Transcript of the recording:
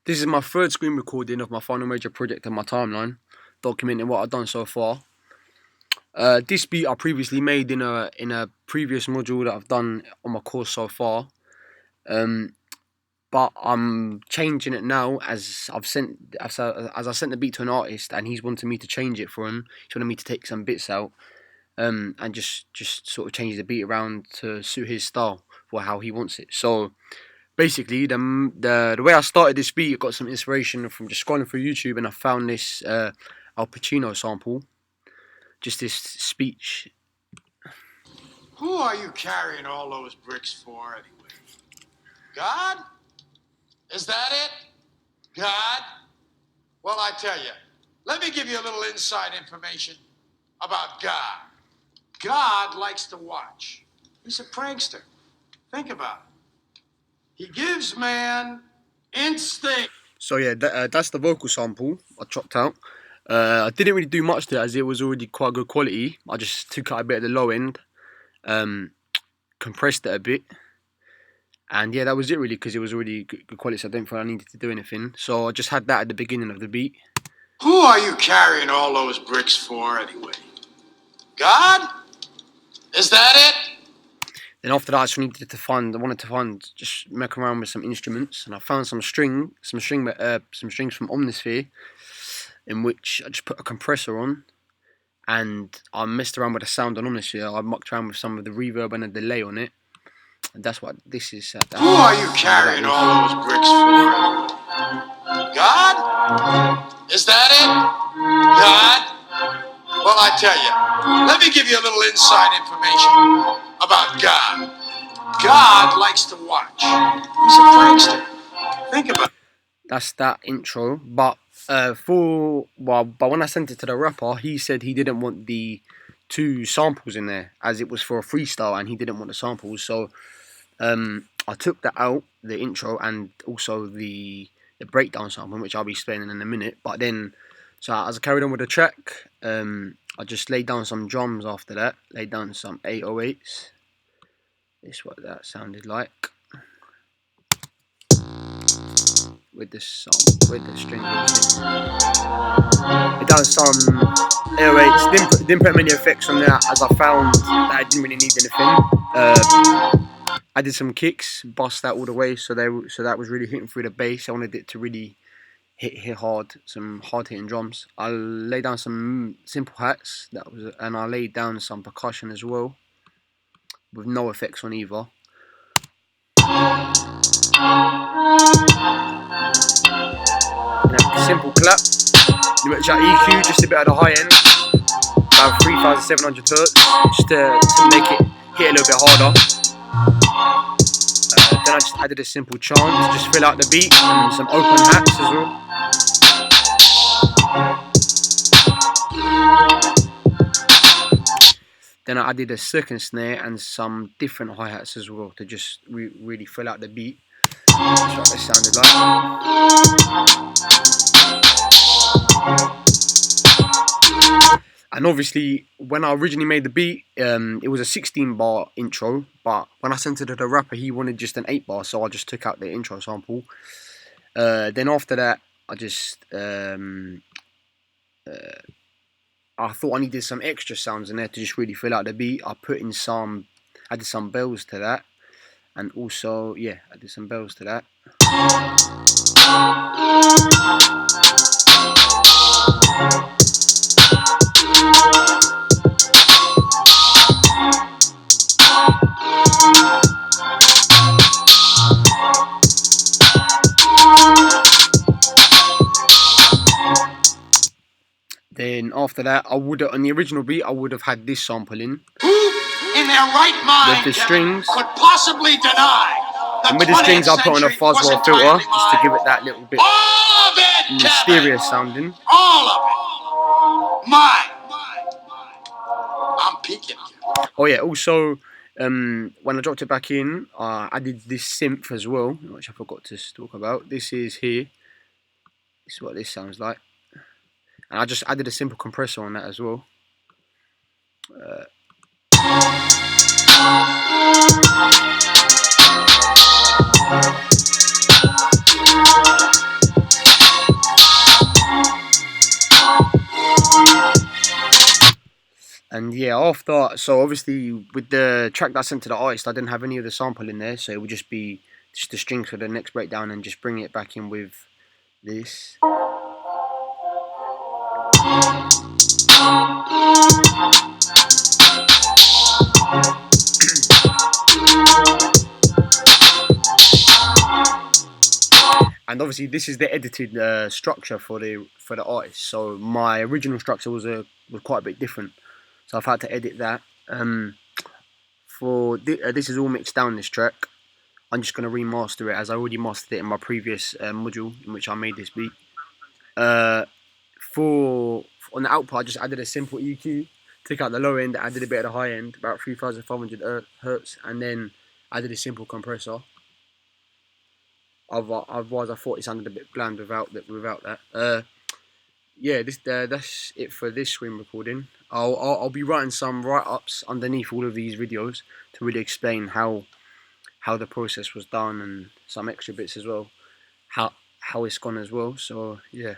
This is my third screen recording of my final major project on my timeline, documenting what I've done so far. This beat I previously made in a previous module that I've done on my course so far, but I'm changing it now as I sent the beat to an artist and he's wanted me to change it for him. He's wanted me to take some bits out and just sort of change the beat around to suit his style for how he wants it. So basically, the way I started this beat, I got some inspiration from just scrolling through YouTube, and I found this Al Pacino sample, just this speech. Who are you carrying all those bricks for anyway? God? Is that it? God? Well, I tell you, let me give you a little inside information about God. God likes to watch. He's a prankster. Think about it. He gives man instinct. So yeah, that's the vocal sample I chopped out. I didn't really do much to it as it was already quite good quality. I just took out a bit at the low end, compressed it a bit, and yeah, that was it really, because it was already good quality, so I don't think I needed to do anything. So I just had that at the beginning of the beat. Who are you carrying all those bricks for anyway? God? Is that it? Then after that, I wanted to find, just mess around with some instruments, and I found some strings from Omnisphere, in which I just put a compressor on, and I messed around with the sound on Omnisphere. I mucked around with some of the reverb and a delay on it, and that's what this is. Who are you carrying all those bricks for? God? Is that it? God? Well, I tell you, let me give you a little inside information about God. God likes to watch. He's a prankster. Think about it. That's that intro, but when I sent it to the rapper, he said he didn't want the two samples in there, as it was for a freestyle and he didn't want the samples. So I took that out, the intro, and also the breakdown sample, which I'll be explaining in a minute. But then, so as I carried on with the track, I just laid down some drums after that, laid down some 808s. This is what that sounded like. With the string. I done some 808s, didn't put many effects on there, as I found that I didn't really need anything. I did some kicks, bust that all the way, so that was really hitting through the bass. I wanted it to really hit hard, some hard hitting drums. I laid down some simple hats, and I laid down some percussion as well, with no effects on either. Simple clap, you match out EQ just a bit at the high end, about 3,700 hertz, just to make it hit a little bit harder. Then I just added a simple chant to just fill out the beat, and some open hats as well. Then I added a second snare and some different hi-hats as well to just really fill out the beat. That's what it sounded like. And obviously, when I originally made the beat, it was a 16-bar intro, but when I sent it to the rapper, he wanted just an 8-bar, so I just took out the intro sample. Then after that, I just I thought I needed some extra sounds in there to just really fill out the beat. I added some bells to that, and also, yeah, I did some bells to that. Then after that, on the original beat, I would have had this sample in. Who in their right mind with the strings could possibly deny? And with the strings, I put on a fuzzwell filter just to give it that little bit mysterious sounding. All of it. Mine. I'm peeking. Oh yeah, also, when I dropped it back in, I added this synth as well, which I forgot to talk about. This is here. This is what this sounds like. And I just added a simple compressor on that as well. And yeah, after, so obviously with the track that I sent to the artist, I didn't have any of the sample in there, so it would just be just the strings for the next breakdown and just bring it back in with this. And obviously this is the edited structure for the artist. So my original structure was quite a bit different. So I've had to edit that. This is all mixed down, this track. I'm just going to remaster it as I already mastered it in my previous module in which I made this beat. For on the output, I just added a simple EQ, took out the low end, added a bit of the high end, about 3,500 hertz, and then added a simple compressor. Otherwise, I thought it sounded a bit bland without that. Yeah, that's it for this screen recording. I'll be writing some write-ups underneath all of these videos to really explain how the process was done and some extra bits as well, how it's gone as well. So yeah.